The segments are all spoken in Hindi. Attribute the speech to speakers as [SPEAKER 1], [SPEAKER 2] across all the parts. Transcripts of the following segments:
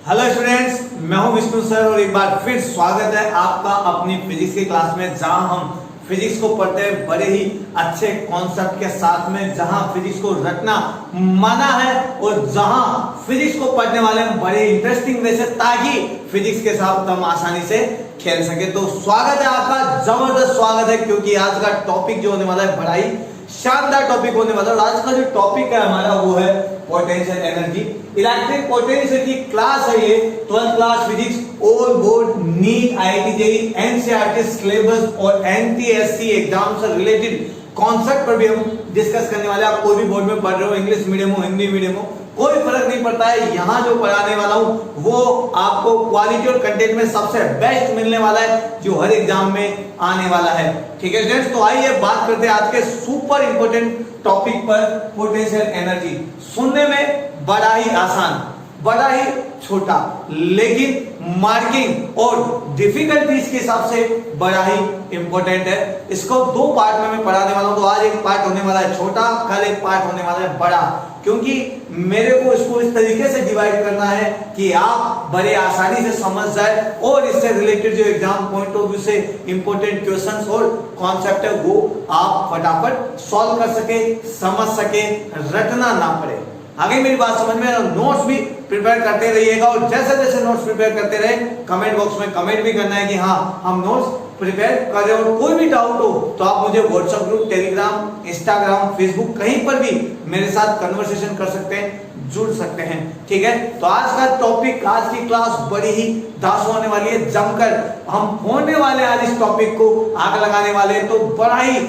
[SPEAKER 1] हेलो स्टूडेंट्स, मैं हूं विष्णु सर और एक बार फिर स्वागत है आपका अपनी फिजिक्स की क्लास में, जहां हम फिजिक्स को पढ़ते हैं बड़े ही अच्छे कॉन्सेप्ट के साथ में, जहां फिजिक्स को रटना मना है और जहां फिजिक्स को पढ़ने वाले हम बड़े इंटरेस्टिंग वे से, ताकि फिजिक्स के साथ हम आसानी से खेल सके। तो स्वागत है आपका, जबरदस्त स्वागत है, क्योंकि आज का टॉपिक जो होने वाला है बड़ा ही शानदार टॉपिक होने वाला है। आज का जो टॉपिक है हमारा वो है पोटेंशियल एनर्जी, इलेक्ट्रिक पोटेंशियल की क्लास है ये, 12th class physics all board NEET IIT JEE NCERT syllabus और एनटीएससी एग्जाम से रिलेटेड कॉन्सेप्ट पर भी हम डिस्कस करने वाले हैं। आप कोई भी बोर्ड में पढ़ रहे हो, इंग्लिश मीडियम हो, हिंदी मीडियम हो, कोई फर्क नहीं पड़ता है। यहाँ जो पढ़ाने वाला हूँ वो आपको क्वालिटी और कंटेंट में सबसे बेस्ट मिलने वाला है, जो हर एग्जाम में आने वाला है। ठीक है स्टूडेंट्स, तो आइए बात करते हैं आज के सुपर इंपोर्टेंट टॉपिक पर, पोटेंशियल एनर्जी। सुनने में बड़ा ही आसान, बड़ा ही छोटा, लेकिन मार्किंग और डिफिकल्टीज के हिसाब से बड़ा ही इंपॉर्टेंट है। इसको दो पार्ट में मैं पढ़ाने वाला हूं। तो आज एक पार्ट होने वाला है छोटा, कल एक पार्ट होने वाला है बड़ा, क्योंकि मेरे को इसको इस तरीके से डिवाइड करना है कि आप बड़े आसानी से समझ जाए और इससे रिलेटेड जो एग्जाम पॉइंट ऑफ व्यू से इंपॉर्टेंट क्वेश्चंस और कॉन्सेप्ट है वो आप फटाफट सॉल्व कर सके, समझ सके, रटना ना पड़े। आगे मेरी बात समझ में, नोट्स भी प्रिपेयर करते रहिएगा और जैसे जैसे नोट्स प्रिपेयर करते रहे, कमेंट बॉक्स में कमेंट भी करना है कि हाँ हम नोट्स प्रिपेयर कर रहे हो। कोई भी डाउट हो तो आप मुझे WhatsApp group, Telegram, Instagram, Facebook कहीं पर भी मेरे साथ कन्वर्सेशन कर सकते हैं, जुड़ सकते हैं। ठीक है, तो आज का टॉपिक, आज की क्लास बड़ी ही दास होने वाली है, जमकर हम होने वाले आज इस टॉपिक को आग लगाने वाले हैं। तो बड़ा ही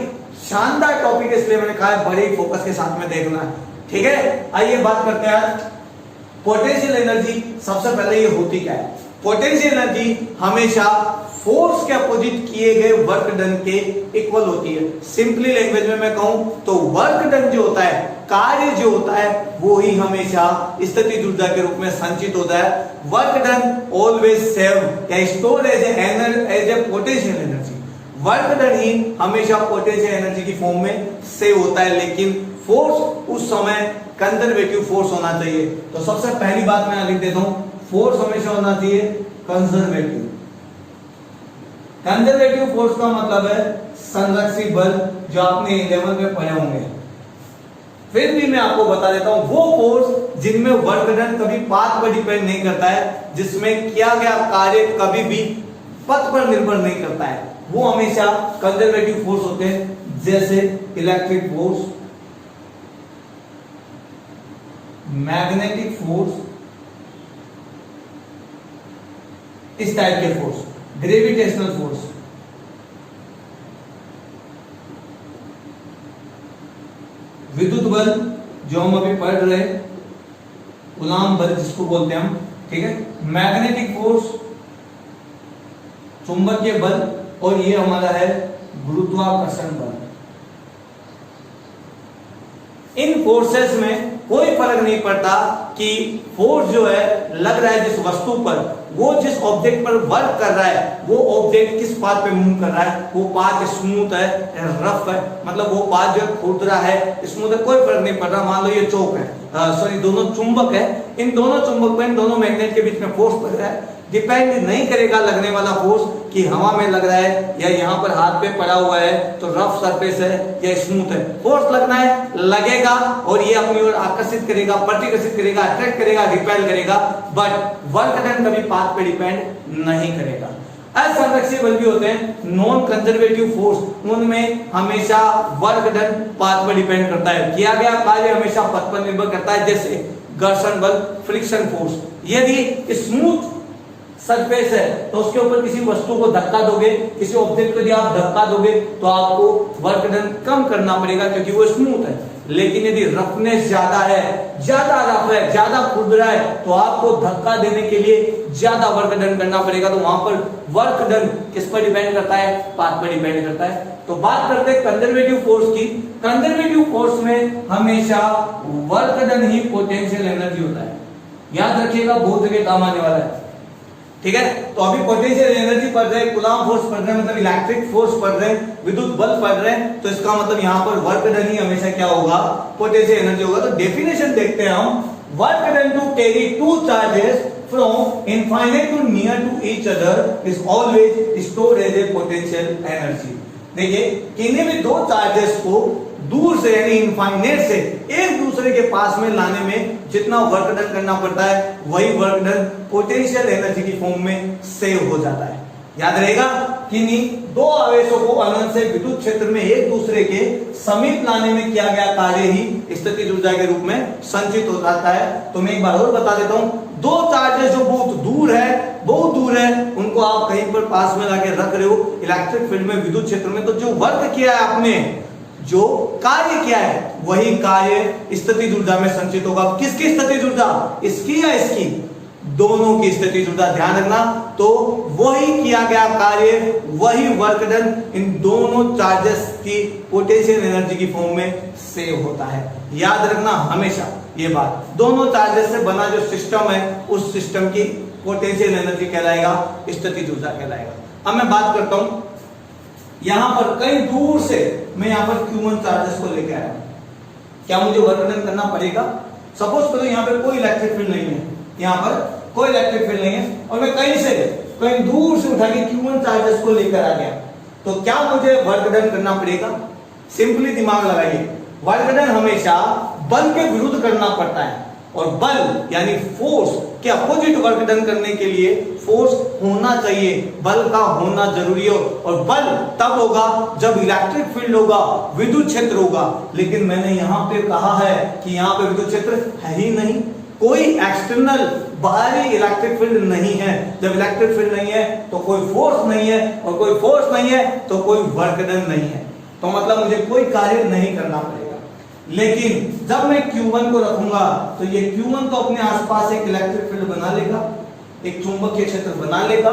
[SPEAKER 1] शानदार टॉपिक है, इसलिए मैंने कहा है बड़े ही फोकस के साथ में देखना है। ठीक है, आइए बात करते हैं पोटेंशियल एनर्जी। सबसे पहले ये होती क्या है? पोटेंशियल एनर्जी हमेशा फोर्स के अपोजिट किए गए वर्क डन के इक्वल होती है। सिंपली लैंग्वेज में मैं कहूं तो वर्क डन जो होता है, कार्य जो होता है, वो ही हमेशा स्थितिज ऊर्जा के रूप में संचित होता है। वर्क डन ऑलवेज सेव या store as a potential energy. Work done ही हमेशा पोटेंशियल एनर्जी की फॉर्म में सेव होता है, लेकिन फोर्स उस समय कंजर्वेटिव फोर्स होना चाहिए। तो सबसे पहली बात मैं लिख देता हूं, फोर्स हमेशा होना चाहिए कंजर्वेटिव। कंजर्वेटिव फोर्स का मतलब है संरक्षित बल, जो आपने 11 में पढ़े होंगे। फिर भी मैं आपको बता देता हूं, वो फोर्स जिनमें वर्क डन कभी पाथ पर डिपेंड नहीं करता है, जिसमें किया गया कार्य कभी भी पथ पर निर्भर नहीं करता है, वो हमेशा कंजर्वेटिव फोर्स होते हैं। जैसे इलेक्ट्रिक फोर्स, मैग्नेटिक फोर्स, इस टाइप के फोर्स, ग्रेविटेशनल फोर्स, विद्युत बल जो हम अभी पढ़ रहे हैं, कूलॉम बल जिसको बोलते हैं हम। ठीक है, मैग्नेटिक फोर्स, चुंबकीय बल, और ये हमारा है गुरुत्वाकर्षण बल। इन फोर्सेस में कोई फर्क नहीं पड़ता कि फोर्स जो है लग रहा है जिस वस्तु पर, वो जिस ऑब्जेक्ट पर वर्क कर रहा है, वो ऑब्जेक्ट किस पाथ पे मूव कर रहा है। वो पाथ स्मूथ है, रफ है, मतलब वो पाथ जो खुरदरा है, स्मूथ है, कोई फर्क नहीं पड़ रहा। मान लो ये चौक है, सॉरी दोनों चुंबक है, इन दोनों चुंबक में, इन दोनों मैग्नेट के बीच में फोर्स लग रहा है। डिपेंड नहीं करेगा लगने वाला फोर्स कि हवा में लग रहा है या यहाँ पर हाथ पे पड़ा हुआ है तो रफ सरफेस है या स्मूथ है। फोर्स लगना है, लगेगा, और ये अपनी ओर आकर्षित करेगा, प्रतिकर्षित करेगा, अट्रैक्ट करेगा, रिपेल करेगा, बट वर्क डन कभी पाथ पे डिपेंड नहीं करेगा। असंरक्षित बल भी होते हैं, नॉन कंजर्वेटिव फोर्स, उनमें हमेशा वर्क डन पाथ पर डिपेंड करता है, किया गया कार्य हमेशा पथ पर निर्भर करता है। जैसे घर्षण बल, फ्रिक्शन फोर्स। यदि स्मूथ सरफेस है तो उसके ऊपर किसी वस्तु को धक्का दोगे, किसी ऑब्जेक्ट को यदि आप धक्का दोगे तो आपको वर्क डन कम करना पड़ेगा, क्योंकि वो स्मूथ है। लेकिन यदि रफनेस ज्यादा है, ज्यादा रफ है, ज्यादा खुरदरा है, तो आपको धक्का देने के लिए ज्यादा वर्क डन करना पड़ेगा। तो वहां पर वर्क डन किस पर डिपेंड करता है? पाथ पर डिपेंड करता है। तो बात करते हैं कंजर्वेटिव फोर्स की। कंजर्वेटिव फोर्स में हमेशा वर्क डन ही पोटेंशियल एनर्जी होता है। याद रखिएगा, बहुत जगह काम आने वाला है। ठीक है, तो अभी पोटेंशियल एनर्जी पढ़ रहे हैं, कूलॉम फोर्स पढ़ रहे हैं, मतलब इलेक्ट्रिक फोर्स पढ़ रहे हैं, विद्युत बल पढ़ रहे हैं, तो इसका मतलब यहाँ पर वर्क डन ही हमेशा क्या होगा? पोटेंशियल एनर्जी होगा। तो डेफिनेशन देखते हैं हम। Work done to carry two charges from infinite to near to each other is always stored as a potential energy। देखिए किन्हीं भी दो चार्जेस को दूर से यानी इनफाइनेट से एक दूसरे के पास में लाने में जितना वर्क डन करना पड़ता है वही वर्क डन पोटेंशियल एनर्जी की फॉर्म में सेव हो जाता है। याद रहेगा किन्हीं दो आवेशों को अनंत से विद्युत क्षेत्र में एक दूसरे के समीप लाने में किया गया कार्य ही स्थितिज ऊर्जा के रूप में संचित हो जाता है। तो मैं एक बार और बता देता हूं, दो चार्जेस जो बहुत दूर है उनको आप कहीं पर पास में लाके रख रहे हो इलेक्ट्रिक फील्ड में विद्युत क्षेत्र में, तो जो वर्क किया है आपने, जो कार्य किया है वही कार्य स्थितिज ऊर्जा में संचित होगा। किसकी स्थितिज ऊर्जा, इसकी या इसकी, दोनों की स्थितिज ऊर्जा। ध्यान रखना, तो वही किया गया कार्य वही वर्क डन इन दोनों चार्जेस की पोटेंशियल एनर्जी की फॉर्म में सेव होता है। याद रखना हमेशा ये बात, दोनों चार्जेस से बना जो सिस्टम है उस सिस्टम की पोटेंशियल एनर्जी कहलाएगा स्थितिज ऊर्जा कहलाएगा। अब मैं बात करता हूं, यहां पर कहीं दूर से मैं यहां पर Q1 चार्जेस को लेकर आया हूं, क्या मुझे वर्क डन करना पड़ेगा? सपोज करो यहां पर कोई इलेक्ट्रिक फील्ड नहीं है, यहां पर कोई इलेक्ट्रिक फील्ड नहीं है और मैं कहीं दूर से उठा के Q1 चार्जेस को लेकर आ गया, तो क्या मुझे वर्क डन करना पड़ेगा? सिंपली दिमाग लगाइए, वर्क डन हमेशा बल के विरुद्ध करना पड़ता है और बल यानी फोर्स के अपोजिट वर्क डन करने के लिए फोर्स होना चाहिए, बल का होना जरूरी है। और बल तब होगा जब इलेक्ट्रिक फील्ड होगा, विद्युत क्षेत्र होगा। लेकिन मैंने यहां पे कहा है कि यहां पे विद्युत क्षेत्र है ही नहीं, कोई एक्सटर्नल बाहरी इलेक्ट्रिक फील्ड नहीं है। जब इलेक्ट्रिक फील्ड नहीं है तो कोई फोर्स नहीं है, और कोई फोर्स नहीं है तो कोई वर्क डन नहीं है, तो मतलब मुझे कोई कार्य नहीं करना पड़ेगा। लेकिन जब मैं Q1 को रखूंगा तो ये Q1 तो अपने आसपास एक इलेक्ट्रिक फील्ड बना लेगा, एक चुंबकीय क्षेत्र बना लेगा।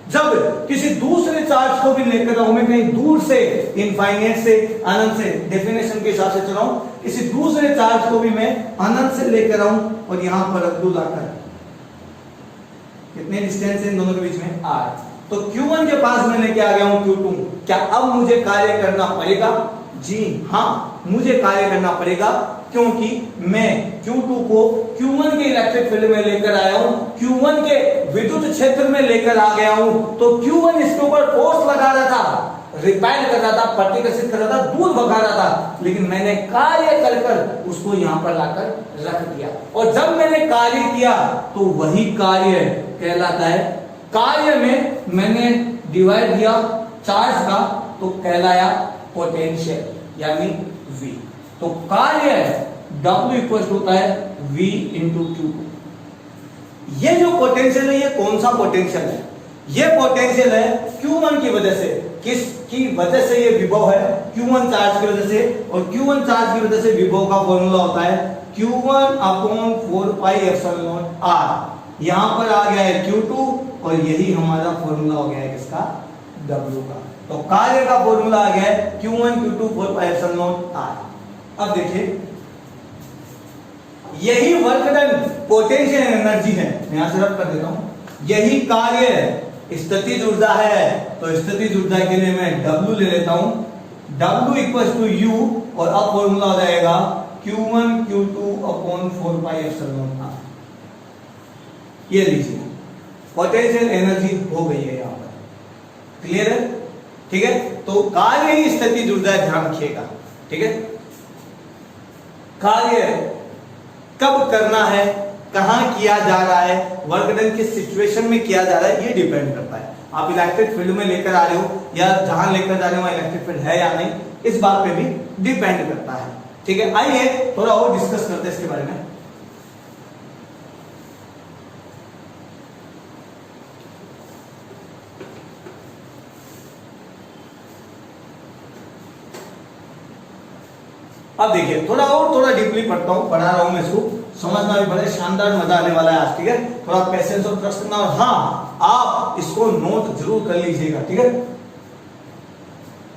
[SPEAKER 1] जब किसी दूसरे चार्ज को भी लेकर आऊं, मैं कहीं दूर से इनफाइनाइट से अनंत से, डेफिनेशन के हिसाब से चलाऊं, किसी दूसरे चार्ज को भी मैं अनंत से लेकर आऊं और यहां पर रख दूं लाकर, कितने डिस्टेंस है इन दोनों के बीच में? R। तो Q1 के पास मैं लेके आ गया हूं Q2, क्या अब मुझे कार्य करना पड़ेगा? जी हाँ, मुझे कार्य करना पड़ेगा, क्योंकि मैं Q2 को Q1 के इलेक्ट्रिक फील्ड में लेकर आया हूं, Q1 के विद्युत क्षेत्र में लेकर आ गया हूं। तो Q1 इसके ऊपर फोर्स लगा रहा था, रिपेल कर रहा था, प्रतिकर्षित कर रहा था, दूर भगा रहा था, लेकिन मैंने कार्य कर उसको यहां पर लाकर रख दिया। और जब मैंने कार्य किया तो वही कार्य कहलाता है, कार्य में मैंने डिवाइड दिया चार्ज का तो कहलाया पोटेंशियल यानी V। तो कार्य W इक्वल होता है V इंटू Q2। ये जो पोटेंशियल है ये कौन सा पोटेंशियल है? ये पोटेंशियल है Q1 की वजह से। किसकी वजह से ये विभव है? Q1 चार्ज की वजह से। और Q1 चार्ज की वजह से विभव का फॉर्मूला होता है Q1 upon 4 pi epsilon R। यहां पर आ गया है Q2 और यही हमारा फॉर्मूला हो गया है किसका? W का। तो कार्य का फॉर्मूला आ गया है Q1 Q2 4 pi epsilon R। अब देखिए, यही वर्क डन पोटेंशियल एनर्जी है, मैं यहां से रब कर देता हूं, यही कार्य स्थितिज ऊर्जा है। तो स्थितिज ऊर्जा के लिए मैं W ले लेता हूं, W इक्वल टू U, और अब फॉर्मूला हो जाएगा Q1 Q2 upon 4 pi epsilon R। ये लीजिए, पोटेंशियल एनर्जी हो गई है यहां पर। क्लियर है? ठीक है, तो कार्य ही स्थितिज ऊर्जा है, ध्यान रखिएगा। ठीक है, कार्य कब करना है, कहां किया जा रहा है, वर्क डन किस सिचुएशन में किया जा रहा है, ये डिपेंड करता है। आप इलेक्ट्रिक फील्ड में लेकर आ रहे हो या जहां लेकर जा रहे हो वहां इलेक्ट्रिक फील्ड है या नहीं, इस बात पे भी डिपेंड करता है। ठीक है, आइए थोड़ा और डिस्कस करते हैं इसके बारे में। अब देखिए, थोड़ा डीपली पढ़ता हूं, पढ़ा रहा हूं मैं इसको, समझना भी बड़े शानदार मजा आने वाला है आज। ठीक है, थोड़ा पेशेंस और ट्रस्ट करना, और हाँ आप इसको नोट जरूर कर लीजिएगा। ठीक है,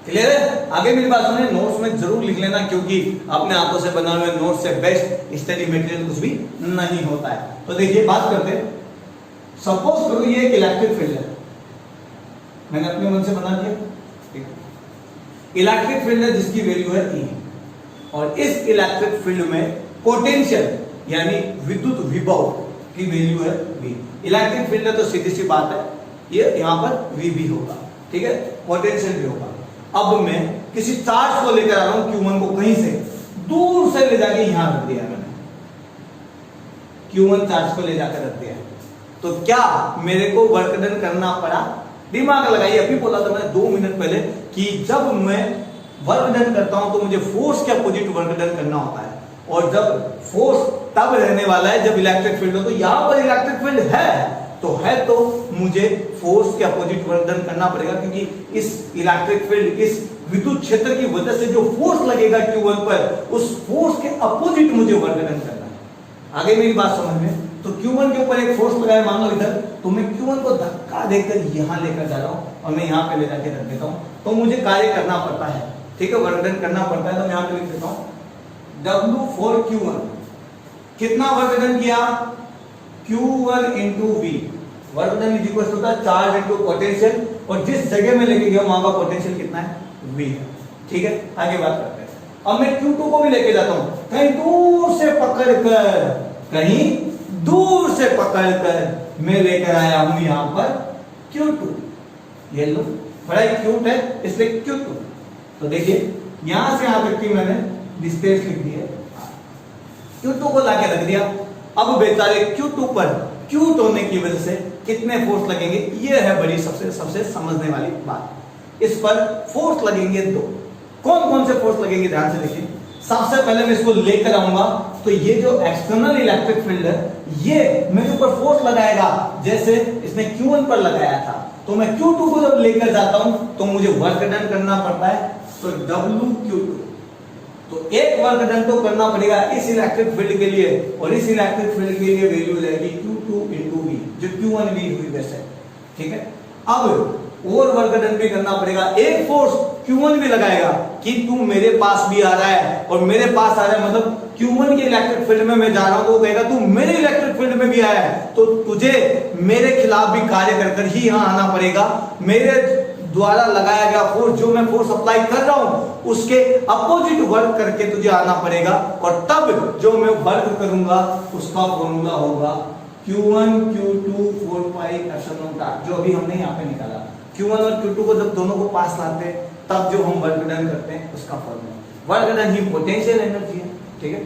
[SPEAKER 1] क्लियर है? आगे मेरी बात सुनिए, नोट्स में जरूर लिख लेना, क्योंकि अपने हाथों से बना हुए नोट से बेस्ट स्टडी मटेरियल कुछ भी नहीं होता है। तो देखिए, बात करते हैं, सपोज करो ये एक इलेक्ट्रिक फील्ड है, मैंने अपने मन से बना दिया। इलेक्ट्रिक फील्ड है जिसकी वैल्यू है E, और इस इलेक्ट्रिक फील्ड में पोटेंशियल यानी विद्युत विभव की वैल्यू है V। इलेक्ट्रिक फील्ड है तो सीधी सी बात है ये यहाँ पर V भी होगा, ठीक है, पोटेंशियल भी होगा। अब मैं किसी चार्ज को लेकर आ रहा हूं Q1 को कहीं से दूर से ले जाके यहां रख दिया मैंने, Q1 चार्ज को ले जाकर रख दिया, तो क्या मेरे को वर्क डन करना पड़ा? दिमाग लगाइए, अभी बोला था मैंने 2 मिनट पहले कि जब मैं वर्क डन करता हूं तो मुझे फोर्स के अपोजिट वर्क डन करना होता है, और जब फोर्स तब रहने वाला है जब इलेक्ट्रिक फील्ड हो। तो यहां पर इलेक्ट्रिक फील्ड है तो मुझे फोर्स के अपोजिट वर्क डन करना पड़ेगा, क्योंकि इस इलेक्ट्रिक फील्ड, इस विद्युत क्षेत्र की वजह से जो फोर्स लगेगा Q1 पर, उस फोर्स के अपोजिट मुझे वर्क डन करना है। आगे मेरी बात समझ में? तो Q1 के ऊपर एक फोर्स लगाया मान लो इधर, तो मैं Q1 को धक्का देकर यहां लेकर जा रहा हूं और मैं यहां पे ले जाके रख देता हूं, तो मुझे कार्य करना पड़ता है, ठीक है, वर्क डन करना पड़ता है। तो मैं यहां पे लिख देता हूं W for Q1, कितना वर्क डन किया? Q1 into V, work done is equal to charge into potential, और जिस जगह में लेके गया वहां का पोटेंशियल कितना है? V है, ठीक है। आगे बात करते हैं। अब मैं Q2 को भी लेके जाता हूं, कहीं दूर से पकड़कर मैं लेकर आया हूं यहां पर Q2, ये लो, बड़ा क्यूट है इसलिए Q2। तो देखिए यहां से यहां तक की मैंने डिस्टेंस लिख दी है, Q2 को लाके रख दिया। अब बेचारे Q2 पर क्यूट होने की वजह से कितने फोर्स लगेंगे, ये है बड़ी सबसे समझने वाली बात। इस पर फोर्स लगेंगे 2। कौन कौन से फोर्स लगेंगे ध्यान से देखिए। सबसे पहले मैं इसको लेकर आऊंगा, तो ये जो एक्सटर्नल इलेक्ट्रिक फील्ड है ये मेरे ऊपर फोर्स लगाएगा, जैसे इसने Q1 पर लगाया था। तो मैं Q2 को जब लेकर जाता हूं तो मुझे वर्क डन करना पड़ता है, तो WQ2, तो एक वर्क डन तो करना पड़ेगा इस इलेक्ट्रिक फील्ड के लिए, और इस इलेक्ट्रिक फील्ड के लिए वैल्यू रहेगी Q2 into V, जो Q1 V हुई वैसे, ठीक है। अब और वर्क डन भी करना पड़ेगा, एक फोर्स Q1 भी लगाएगा कि तू मेरे पास भी आ रहा है, और मेरे पास आ रहा है मतलब Q1 के इलेक्ट्रिक फील्ड में मैं जा रहा हूं, तो वो कहेगा तू मेरे इलेक्ट्रिक फील्ड में भी आया है, तो तुझे मेरे खिलाफ भी कार्य कर ही यहां आना पड़ेगा। मेरे द्वारा लगाया गया फोर्स, जो मैं फोर्स अप्लाई कर रहा हूं उसके अपोजिट वर्क करके तुझे आना पड़ेगा, और तब जो मैं वर्क करूंगा उसका फॉर्मूला होगा Q1 Q2 4 pi epsilon not, जो अभी हमने यहाँ पे निकाला। Q1 और Q2 को जब दोनों को पास लाते हैं तब जो हम वर्क डन करते हैं उसका फॉर्मूला। वर्क डन ही पोटेंशियल एनर्जी है, ठीक है।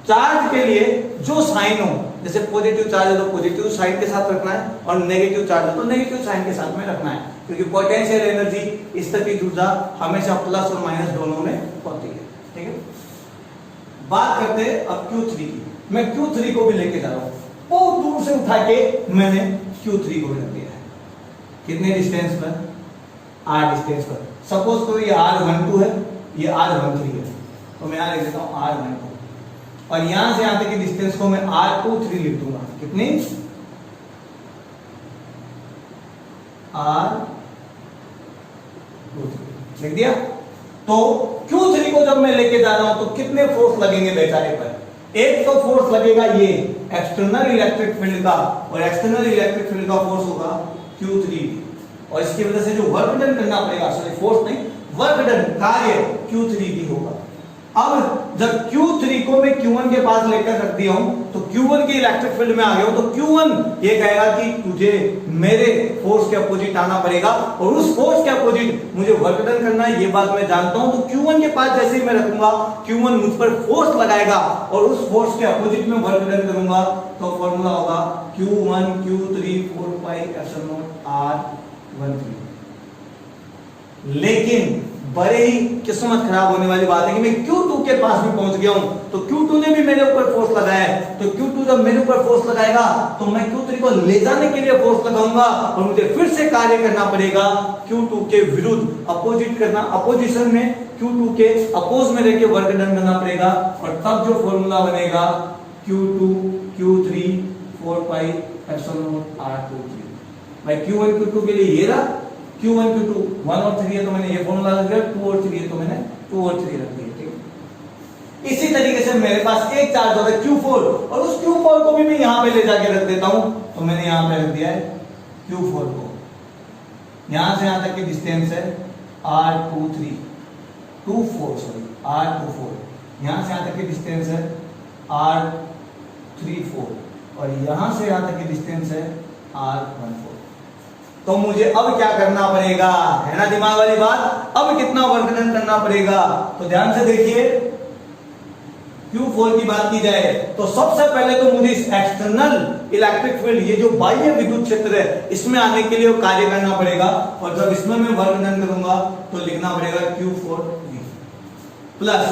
[SPEAKER 1] चार्ज के लिए जो साइन हो, जैसे पॉजिटिव चार्ज है तो पॉजिटिव साइन के साथ रखना है, और नेगेटिव चार्ज है तो नेगेटिव साइन के साथ में रखना है, क्योंकि पोटेंशियल एनर्जी स्थितिज ऊर्जा हमेशा प्लस और माइनस दोनों में होती है, ठीक है। बात करते हैं अब Q3 की। मैं Q3 को भी लेके जा रहा हूं, बहुत दूर से उठा के मैंने Q3 को रख दिया है, कितने डिस्टेंस पर? R डिस्टेंस पर। सपोज तो ये R12 है, ये R13 है, तो मैं यहां लिख देता हूं R12, और यहां से यहां तक की डिस्टेंस को मैं R23 लिख दूंगा। कितनी? R23 लिख दिया। तो Q3 को जब मैं लेके जा रहा हूं तो कितने फोर्स लगेंगे बेचारे पर? एक तो फोर्स लगेगा ये एक्सटर्नल इलेक्ट्रिक फील्ड का, और एक्सटर्नल इलेक्ट्रिक फील्ड का फोर्स होगा Q3, और इसकी वजह से जो वर्क डन करना पड़ेगा, सॉरी फोर्स नहीं, वर्क डन कार्य Q3 भी होगा। अब जब Q3 को मैं Q1 के पास लेकर रख दिया हूं, तो Q1 के इलेक्ट्रिक फील्ड में आ गया हूं, तो Q1 ये कहेगा कि तुझे मेरे फोर्स के अपोजिट आना पड़ेगा, और उस फोर्स के अपोजिट मुझे वर्क डन करना है, ये बात मैं जानता हूं। तो Q1 के पास जैसे ही मैं रखूंगा, Q1 मुझ पर फोर्स लगाएगा, और उस फोर्स के अपोजिट में वर्क डन करूंगा, तो फॉर्मूला होगा Q1 Q3 4 pi epsilon not R13। लेकिन बड़े ही किस्मत खराब होने वाली बात है कि मैं Q2 के पास भी पहुंच गया हूं, तो Q2 ने भी मेरे ऊपर फोर्स लगाया है, तो Q2 जब मेरे ऊपर फोर्स लगाएगा तो मैं Q3 को ले जाने के लिए फोर्स लगाऊंगा, और मुझे फिर से कार्य करना पड़ेगा Q2 के विरुद्ध, अपोजिट करना, अपोजिशन में Q2 के अपोज में रहकर वर्क डन करना पड़ेगा, और तब जो फॉर्मूला बनेगा Q2 Q3 4 pi epsilon not R23। भाई Q1 Q2 के लिए ये रहा, Q1 Q2 1 और 3 है तो मैंने ये फॉर्मूला रख दिया, 2 और 3 है तो मैंने 2 और 3 रख दिया, ठीक। इसी तरीके से मेरे पास एक चार्ज होता है Q4, और उस Q4 को भी मैं यहां पे ले जाके रख देता हूं, तो मैंने यहां पे रख दिया है Q4 को। यहां से यहां तक की डिस्टेंस है R24, यहां से यहां तक की डिस्टेंस है R34, और यहां से यहां तक की डिस्टेंस है r14। तो मुझे अब क्या करना पड़ेगा, है ना दिमाग वाली बात, अब कितना वर्क डन करना पड़ेगा। तो ध्यान से देखिए, Q4 की बात की जाए तो सबसे पहले तो मुझे इस एक्सटर्नल इलेक्ट्रिक फील्ड, ये जो बाह्य विद्युत क्षेत्र है, इसमें आने के लिए कार्य करना पड़ेगा। और जब इसमें मैं वर्क डन करूंगा तो लिखना पड़ेगा Q4V प्लस,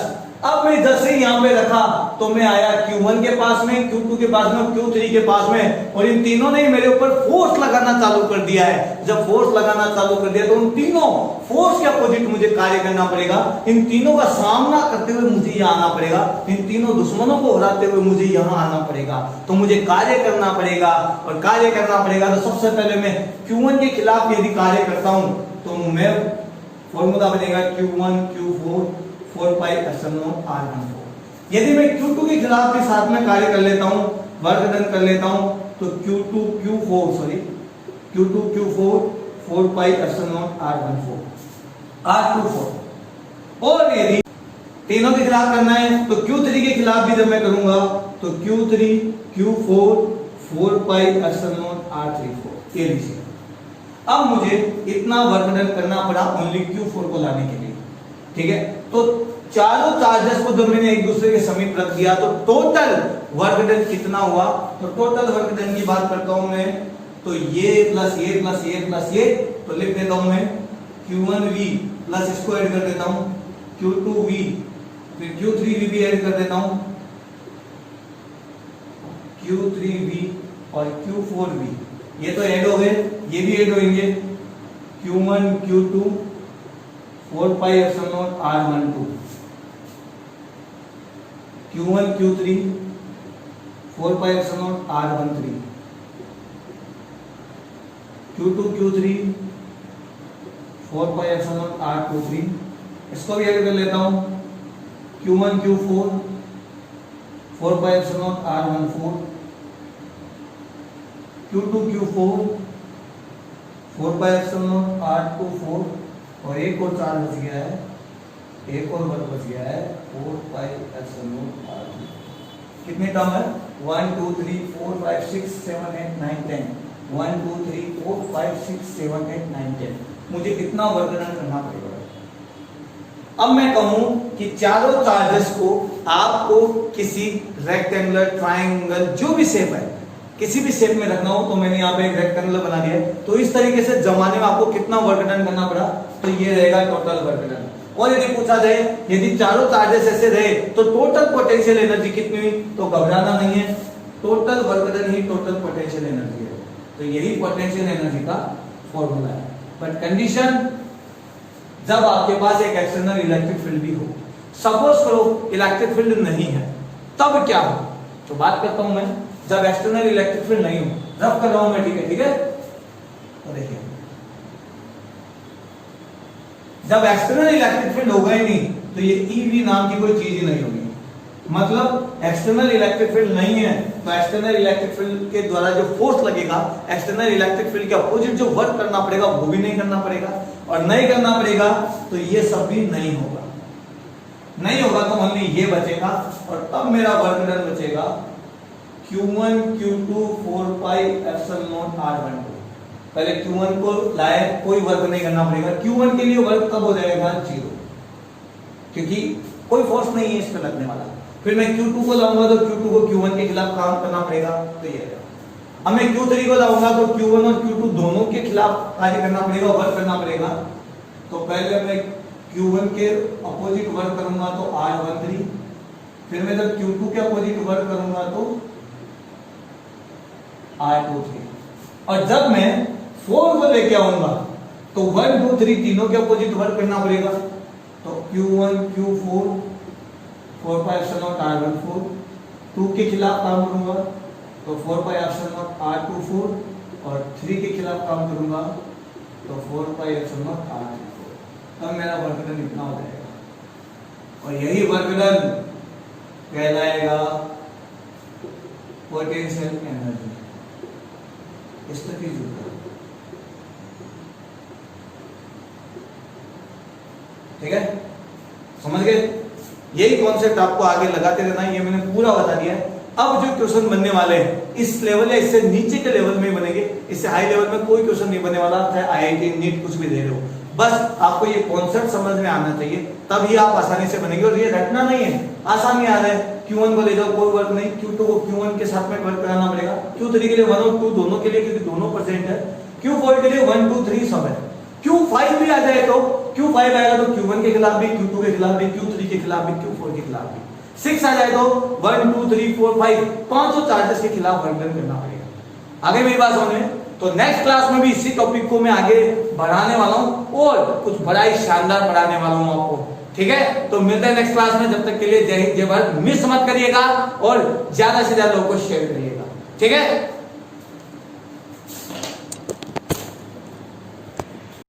[SPEAKER 1] अब मैं जैसे ही यहां पे रखा तो मैं आया Q1 के पास में, Q2 के पास में, Q3 के पास में, और इन तीनों ने मेरे ऊपर फोर्स लगाना चालू कर दिया है। जब फोर्स लगाना चालू कर दिया तो उन तीनों फोर्स के अपोजिट मुझे कार्य करना पड़ेगा। इन तीनों का सामना करते हुए मुझे यहां आना पड़ेगा, इन तीनों दुश्मनों को हराते हुए मुझे यहां आना पड़ेगा। तो मुझे कार्य करना पड़ेगा, और कार्य करना पड़ेगा तो सबसे पहले मैं Q1 के खिलाफ यदि कार्य करता हूं तो मैं फॉर्मूला बनेगा Q1 Q4 4 pi epsilon r14। यदि मैं Q2 के खिलाफ के साथ में कार्य कर लेता हूं, वर्क डन कर लेता हूं, तो Q2 Q4 4 pi epsilon r24। और यदि तीनों के खिलाफ करना है तो Q3 के खिलाफ भी जब मैं करूंगा तो Q3 Q4 4 pi epsilon r34। ये लीजिए, अब मुझे इतना वर्क डन करना पड़ा ओनली Q4 को लाने के लिए। ठीक है, तो चारों चार्जेस को जब मैंने एक दूसरे के समीप रख दिया तो टोटल वर्क डन कितना हुआ। तो टोटल वर्क डन की बात करता हूं मैं, तो ये प्लस ये प्लस ये प्लस ये, तो लिख देता हूं मैं Q1V प्लस इसको ऐड कर देता हूं Q2V, फिर Q3V भी ऐड कर देता हूं Q3V और Q4V, ये तो ऐड हो गए, ये भी ऐड होंगे Q1 Q2 4 pi epsilon r12, Q1 Q3 4 pi epsilon r13, Q2 Q3 4 pi epsilon r23, इसको भी ऐड कर लेता हूं Q1 Q4 4 pi epsilon r14, Q2 Q4 4 pi epsilon r24, और एक और चार बच गया है, एक और वर्ग बच गया है 4 पाई एप्सिलॉन r। कितने टर्म है, 1 2 3 4 5 6 7 8 9 10, 1 2 3 4 5 6 7 8 9 10। मुझे कितना वर्क डन करना पड़ेगा। अब मैं कहूं कि चारों चार्जेस को आपको किसी रेक्टेंगुलर, ट्रायंगल, जो भी शेप है, किसी भी शेप में रखना हो, तो मैंने यहाँ पे एक रेक्टेंगल बना दिया है। तो इस तरीके से जमाने में आपको कितना वर्क डन करना पड़ा, तो ये रहेगा टोटल वर्क डन। और यदि पूछा जाए यदि चारों चार्जेस ऐसे रहे तो टोटल पोटेंशियल एनर्जी कितनी हुई, तो घबराना नहीं है, टोटल वर्क डन ही टोटल पोटेंशियल एनर्जी है। तो यही पोटेंशियल एनर्जी का फॉर्मूला है। बट कंडीशन, जब आपके पास एक एक्सटर्नल इलेक्ट्रिक फील्ड भी हो, सपोज करो इलेक्ट्रिक फील्ड नहीं है, तब क्या हो। तो बात करता हूं मैं जब एक्सटर्नल इलेक्ट्रिक फील्ड नहीं हो, रफ कर रहा हूं मैं, ठीक है। तो देखिए, जब एक्सटर्नल इलेक्ट्रिक फील्ड होगा ही नहीं तो ये ईवी नाम की कोई चीज ही नहीं होगी। मतलब एक्सटर्नल इलेक्ट्रिक फील्ड नहीं है तो एक्सटर्नल इलेक्ट्रिक फील्ड के द्वारा जो फोर्स लगेगा, एक्सटर्नल इलेक्ट्रिक फील्ड के अपोजिट जो वर्क करना पड़ेगा वो भी नहीं करना पड़ेगा, और नहीं करना पड़ेगा तो ये सब भी नहीं होगा। नहीं होगा तो ओनली ये बचेगा, और तब मेरा वर्क डन बचेगा Q1 Q2 4 pi epsilon r12। पहले Q1 को लाए, कोई वर्क नहीं करना पड़ेगा। Q1 के लिए वर्क कब हो जाएगा, 0, क्योंकि कोई फोर्स नहीं है इस पे लगने वाला। फिर मैं Q2 को लाऊंगा तो Q2 को Q1 के खिलाफ काम करना पड़ेगा, तो ये रहेगा। अब मैं Q3 को लाऊंगा तो Q1 और Q2 दोनों के खिलाफ कार्य करना पड़ेगा, वर्क करना पड़ेगा। तो पहले मैं Q1 के अपोजिट वर्क करूंगा तो r13, फिर मैं जब Q2 के अपोजिट वर्क करूंगा तो r23, और जब मैं 4 को लेके आऊंगा तो 1 2 3 तीनों के अपोजिट वर्क करना पड़ेगा। तो Q1 Q4 4 pi epsilon r14, 2 के खिलाफ काम करूंगा तो 4 पाई एप्सिलॉन r24, और 3 के खिलाफ काम करूंगा तो 4 पाई एप्सिलॉन r34। तब मेरा वर्क डन इतना हो जाएगा, और यही वर्क डन कहलाएगा पोटेंशियल एनर्जी। इस तक ही जुड़ता है, ठीक है, समझ गए। यही कॉन्सेप्ट आपको आगे लगाते रहना है, ये मैंने पूरा बता दिया है। अब जो क्वेश्चन बनने वाले हैं इस लेवल या इससे नीचे के लेवल में बनेंगे, इससे हाई लेवल में कोई क्वेश्चन नहीं बनने वाला, चाहे आईआईटी नीट कुछ भी दे रहे हो। बस आपको ये कॉन्सेप्ट समझ में आना चाहिए, तभी आप आसानी से बनेंगे। और ये रटना नहीं है, आसानी आ रहा है। Q1 को ले जाओ, कोई वर्क नहीं, Q2 को Q1 के साथ में वर्क कराना पड़ेगा, Q3 के लिए 1 और 2 दोनों के लिए, क्योंकि दोनों परसेंट है, Q4 के लिए 1 2 3 सब है। Q5 भी आ जाए तो Q5 आएगा तो Q1 के खिलाफ भी, Q2 के खिलाफ भी, Q3 के खिलाफ भी, Q4 के खिलाफ भी। 6 आ जाए तो 1 2 3 4 5 पांचों चार्जेस के खिलाफ वर्क करना पड़ेगा। आगे मेरी बात समझ में? तो नेक्स्ट क्लास में भी इसी टॉपिक को मैं आगे बढ़ाने वाला हूं और कुछ बड़ा ही शानदार पढ़ाने वाला हूं आपको। ठीक है, तो मिलते हैं नेक्स्ट क्लास में। जब तक के लिए जय हिंद जय भारत, मिस मत करिएगा और ज्यादा से ज्यादा लोगों को शेयर करिएगा। ठीक है।